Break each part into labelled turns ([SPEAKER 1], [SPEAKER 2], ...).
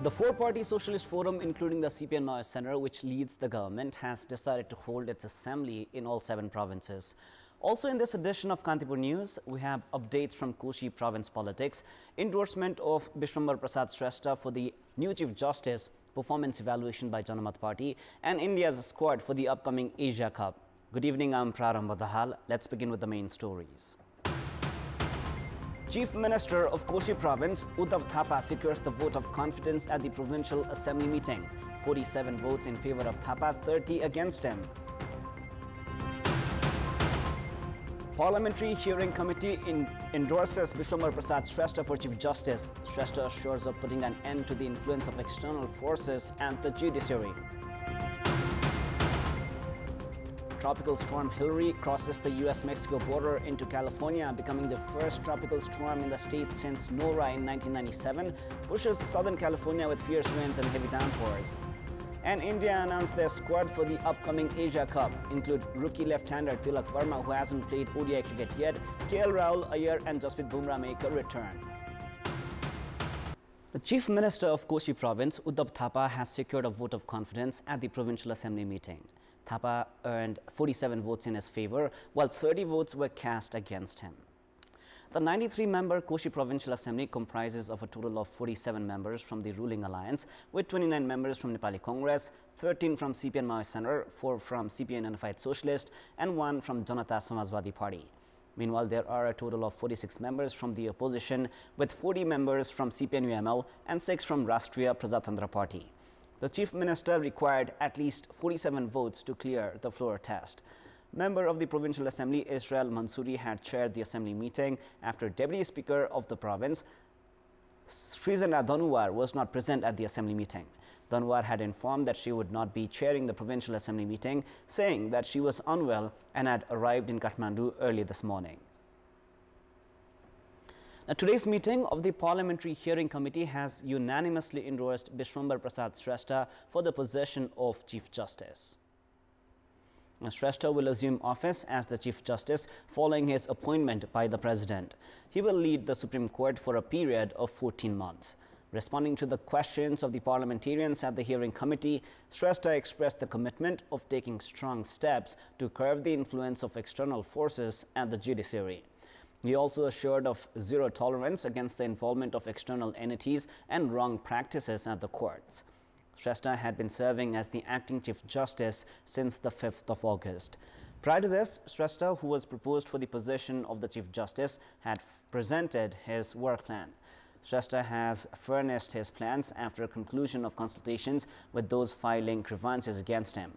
[SPEAKER 1] The Four-Party Socialist Forum, including the CPN Unified Center, which leads the government, has decided to hold its assembly in all 7 provinces. Also in this edition of Kantipur News, we have updates from Koshi province politics, endorsement of Bishwambar Prasad Shrestha for the new Chief Justice, performance evaluation by Jhala Nath Party, and India's squad for the upcoming Asia Cup. Good evening, I'm Prarambha Dahal. Let's begin with the main stories. Chief Minister of Koshi Province, Uddhav Thapa, secures the vote of confidence at the Provincial Assembly meeting. 47 votes in favor of Thapa, 30 against him. Parliamentary Hearing Committee endorses Bishwambar Prasad Shrestha for Chief Justice. Shrestha assures of putting an end to the influence of external forces and the judiciary. Tropical storm Hillary crosses the US-Mexico border into California, becoming the first tropical storm in the state since Nora in 1997, pushes Southern California with fierce winds and heavy downpours. And India announced their squad for the upcoming Asia Cup, include rookie left-hander Tilak Verma, who hasn't played ODI cricket yet, KL Rahul, Iyer and Jasprit Bumrah make a return. The Chief Minister of Koshi Province, Uddhav Thapa, has secured a vote of confidence at the Provincial Assembly meeting. Thapa earned 47 votes in his favor, while 30 votes were cast against him. The 93-member Koshi Provincial Assembly comprises of a total of 47 members from the ruling alliance, with 29 members from Nepali Congress, 13 from CPN Unified Center, 4 from CPN Unified Socialist, and 1 from Janata Samajwadi Party. Meanwhile, there are a total of 46 members from the opposition, with 40 members from CPN UML and 6 from Rashtriya Prajatantra Party. The Chief Minister required at least 47 votes to clear the floor test. Member of the Provincial Assembly, Israel Mansouri, had chaired the Assembly meeting after Deputy Speaker of the province, Shrestha Dhanuwar, was not present at the Assembly meeting. Dhanuwar had informed that she would not be chairing the Provincial Assembly meeting, saying that she was unwell and had arrived in Kathmandu early this morning. Now, today's meeting of the Parliamentary Hearing Committee has unanimously endorsed Bishwambar Prasad Shrestha for the position of Chief Justice. Now, Shrestha will assume office as the Chief Justice following his appointment by the President. He will lead the Supreme Court for a period of 14 months. Responding to the questions of the parliamentarians at the hearing committee, Shrestha expressed the commitment of taking strong steps to curb the influence of external forces and the judiciary. He also assured of zero tolerance against the involvement of external entities and wrong practices at the courts. Shrestha had been serving as the acting Chief Justice since the 5th of August. Prior to this, Shrestha, who was proposed for the position of the Chief Justice, had presented his work plan. Shrestha has furnished his plans after conclusion of consultations with those filing grievances against him.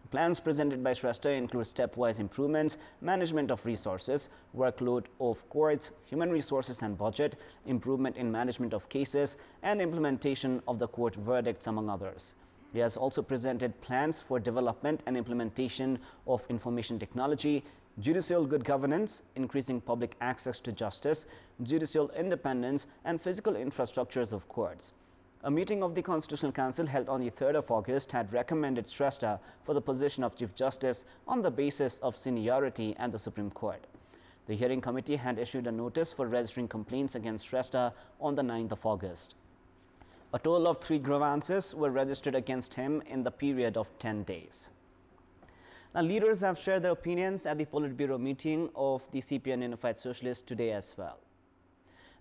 [SPEAKER 1] Plans presented by Shrestha include stepwise improvements, management of resources, workload of courts, human resources and budget, improvement in management of cases, and implementation of the court verdicts, among others. He has also presented plans for development and implementation of information technology, judicial good governance, increasing public access to justice, judicial independence, and physical infrastructures of courts. A meeting of the Constitutional Council held on the 3rd of August had recommended Shrestha for the position of Chief Justice on the basis of seniority and the Supreme Court. The hearing committee had issued a notice for registering complaints against Shrestha on the 9th of August. A total of 3 grievances were registered against him in the period of 10 days. Now, leaders have shared their opinions at the politburo meeting of the CPN Unified Socialists today as well.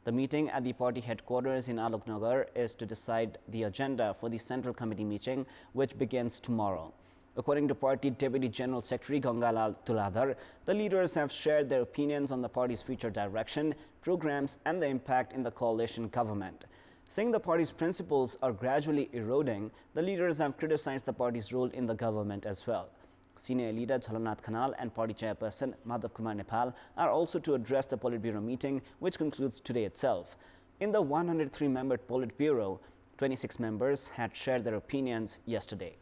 [SPEAKER 1] The meeting at the party headquarters in Aloknagar is to decide the agenda for the Central Committee meeting, which begins tomorrow. According to Party Deputy General Secretary Gangalal Tuladhar, the leaders have shared their opinions on the party's future direction, programs, and the impact in the coalition government. Saying the party's principles are gradually eroding, the leaders have criticized the party's role in the government as well. Senior leader Jhala Nath Khanal and party chairperson Madhav Kumar Nepal are also to address the politburo meeting, which concludes today itself. In the 103-member politburo, 26 members had shared their opinions yesterday.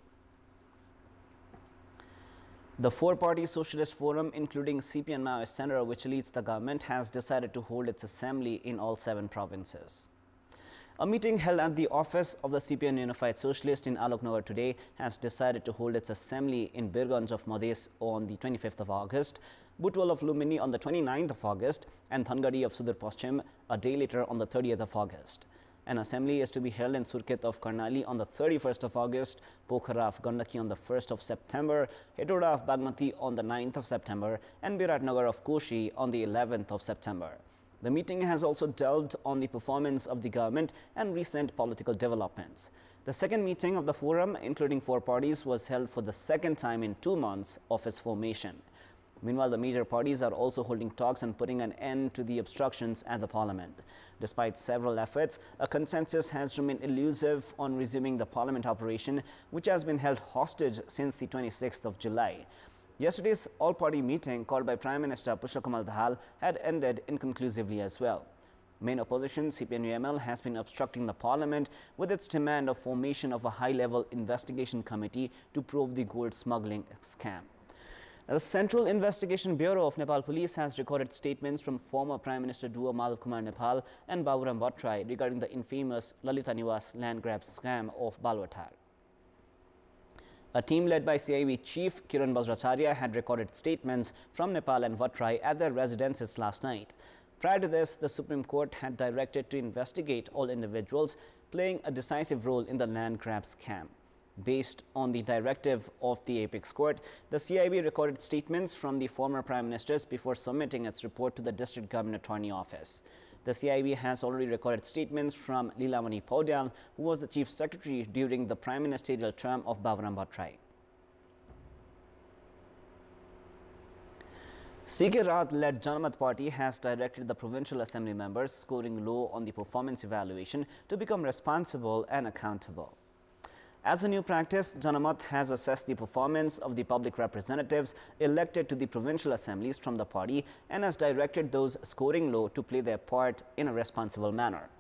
[SPEAKER 1] The Four-Party Socialist Forum, including CPN Unified Center, which leads the government, has decided to hold its assembly in all 7 provinces. A meeting held at the office of the CPN Unified Socialist in Aloknagar today has decided to hold its assembly in Birganj of Madhes on the 25th of August, Butwal of Lumini on the 29th of August, and Dhangadi of Sudur Paschim a day later on the 30th of August. An assembly is to be held in Surkhet of Karnali on the 31st of August, Pokhara of Gandaki on the 1st of September, Hetoda of Bagmati on the 9th of September, and Biratnagar of Koshi on the 11th of September. The meeting has also delved on the performance of the government and recent political developments. The second meeting of the forum, including 4 parties, was held for the second time in 2 months of its formation. Meanwhile, the major parties are also holding talks and putting an end to the obstructions at the parliament. Despite several efforts, a consensus has remained elusive on resuming the parliament operation, which has been held hostage since the 26th of July. Yesterday's all-party meeting called by Prime Minister Pushpakumar Dahal had ended inconclusively as well. Main opposition CPN UML has been obstructing the parliament with its demand of formation of a high-level investigation committee to probe the gold smuggling scam. The Central Investigation Bureau of Nepal Police has recorded statements from former Prime Minister Dua Madhav Kumar Nepal and Prarambha regarding the infamous Lalita Niwas land grab scam of Balwathar. A team led by CIB Chief Kiran Bajracharya had recorded statements from Nepal and Vatrai at their residences last night. Prior to this, the Supreme Court had directed to investigate all individuals playing a decisive role in the land grab scam. Based on the directive of the Apex Court, the CIB recorded statements from the former Prime Ministers before submitting its report to the District Government Attorney Office. The CIB has already recorded statements from Lilamani Paudyal, who was the Chief Secretary during the Prime Ministerial term of Prarambha. CK Rath-led Jhala Nath Party has directed the Provincial Assembly members scoring low on the performance evaluation to become responsible and accountable. As a new practice, Jhala Nath has assessed the performance of the public representatives elected to the provincial assemblies from the party and has directed those scoring low to play their part in a responsible manner.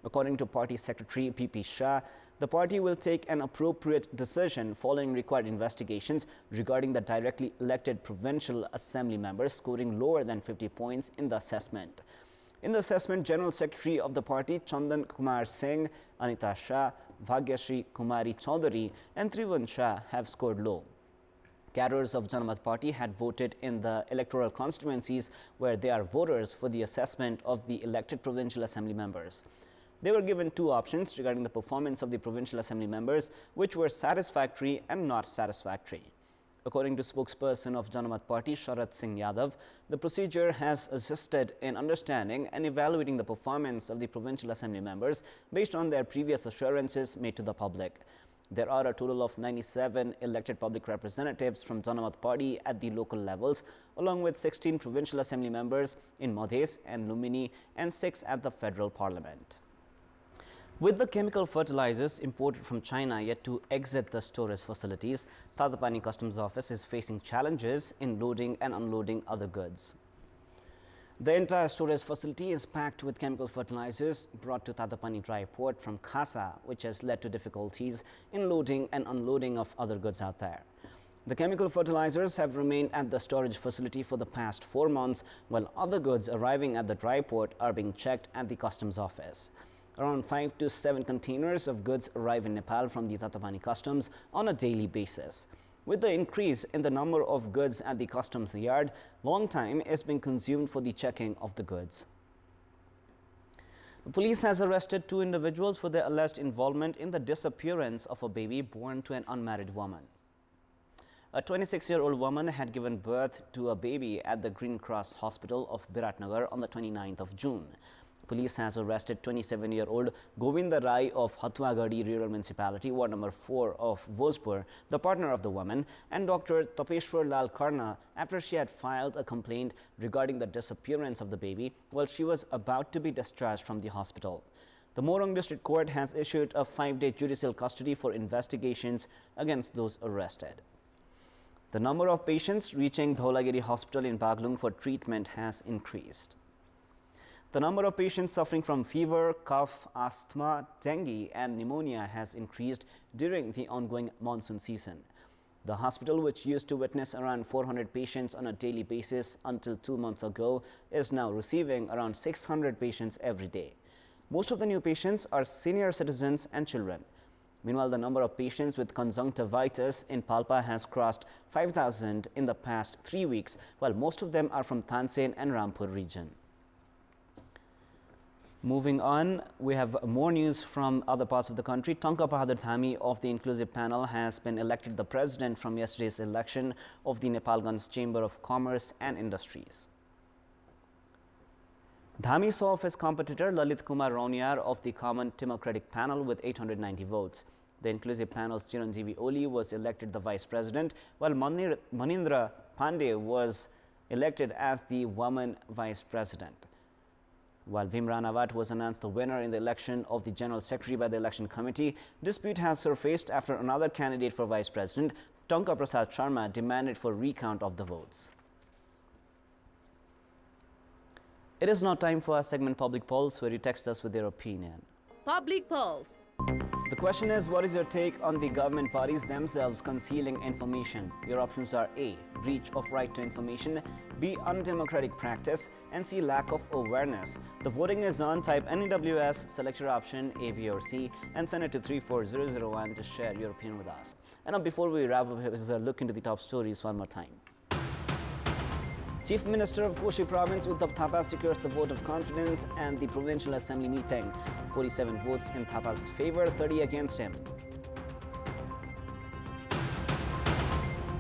[SPEAKER 1] According to Party Secretary P.P. Shah, the party will take an appropriate decision following required investigations regarding the directly elected provincial assembly members scoring lower than 50 points in the assessment. In the assessment, General Secretary of the party Chandan Kumar Singh, Anita Shah, Bhagyashri Kumari Chaudhary and Trivan Shah have scored low. Cadres of Jhala Nath Party had voted in the electoral constituencies where they are voters for the assessment of the elected provincial assembly members. They were given 2 options regarding the performance of the provincial assembly members, which were satisfactory and not satisfactory. According to spokesperson of Jhala Nath Party, Sharat Singh Yadav, the procedure has assisted in understanding and evaluating the performance of the provincial assembly members based on their previous assurances made to the public. There are a total of 97 elected public representatives from Jhala Nath Party at the local levels, along with 16 provincial assembly members in Madhes and Lumini and 6 at the federal parliament. With the chemical fertilizers imported from China yet to exit the storage facilities, Tatapani Customs Office is facing challenges in loading and unloading other goods. The entire storage facility is packed with chemical fertilizers brought to Tatapani dry port from Khasa, which has led to difficulties in loading and unloading of other goods out there. The chemical fertilizers have remained at the storage facility for the past 4 months, while other goods arriving at the dry port are being checked at the Customs Office. Around 5 to 7 containers of goods arrive in Nepal from the Tatapani Customs on a daily basis. With the increase in the number of goods at the customs yard, long time is being consumed for the checking of the goods. The police has arrested 2 individuals for their alleged involvement in the disappearance of a baby born to an unmarried woman. A 26-year-old woman had given birth to a baby at the Green Cross Hospital of Biratnagar on the 29th of June. Police has arrested 27-year-old Govinda Rai of Hathuagadi Rural Municipality, Ward number 4 of Bhojpur, the partner of the woman, and Dr. Tapeshwar Lal Karna after she had filed a complaint regarding the disappearance of the baby while she was about to be discharged from the hospital. The Morang District Court has issued a 5-day judicial custody for investigations against those arrested. The number of patients reaching Dhalagiri Hospital in Baglung for treatment has increased. The number of patients suffering from fever, cough, asthma, dengue and pneumonia has increased during the ongoing monsoon season. The hospital, which used to witness around 400 patients on a daily basis until 2 months ago, is now receiving around 600 patients every day. Most of the new patients are senior citizens and children. Meanwhile, the number of patients with conjunctivitis in Palpa has crossed 5,000 in the past 3 weeks, while most of them are from Tansen and Rampur region. Moving on, we have more news from other parts of the country. Tangka Bahadur Dhami of the Inclusive Panel has been elected the president from yesterday's election of the Nepalganj Chamber of Commerce and Industries. Dhami saw off his competitor Lalit Kumar Rauniar of the Common Democratic Panel with 890 votes. The Inclusive Panel's Chiranjeevi Oli was elected the vice president, while Manindra Pandey was elected as the woman vice president. While Bhimran Awat was announced the winner in the election of the General Secretary by the Election Committee, dispute has surfaced after another candidate for Vice President, Tonka Prasad Sharma, demanded for recount of the votes. It is now time for our segment Public Polls, where you text us with your opinion.
[SPEAKER 2] Public Polls.
[SPEAKER 1] The question is, what is your take on the government parties themselves concealing information? Your options are A, breach of right to information, B, undemocratic practice, and C, lack of awareness. The voting is on. Type NEWS, select your option A, B or C, and send it to 34001 to share your opinion with us. And now before we wrap up, here's a look into the top stories one more time. Chief Minister of Koshi Province Uddhav Thapa secures the vote of confidence and the Provincial Assembly meeting. 47 votes in Thapa's favor, 30 against him.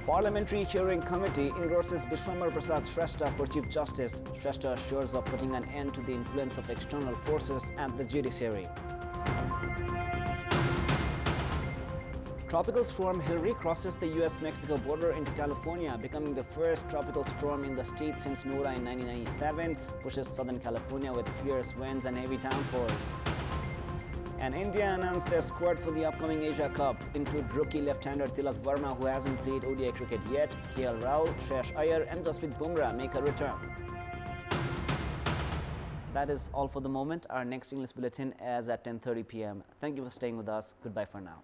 [SPEAKER 1] Parliamentary Hearing Committee endorses Bishwambar Prasad Shrestha for Chief Justice. Shrestha assures of putting an end to the influence of external forces at the judiciary. Tropical storm Hillary crosses the US-Mexico border into California, becoming the first tropical storm in the state since Nora in 1997, pushes Southern California with fierce winds and heavy downpours. And India announced their squad for the upcoming Asia Cup, include rookie left-hander Tilak Verma, who hasn't played ODI cricket yet, KL Rahul, Shreyas Iyer and Jasprit Bumrah make a return. That is all for the moment. Our next English bulletin is at 10:30 p.m. Thank you for staying with us. Goodbye for now.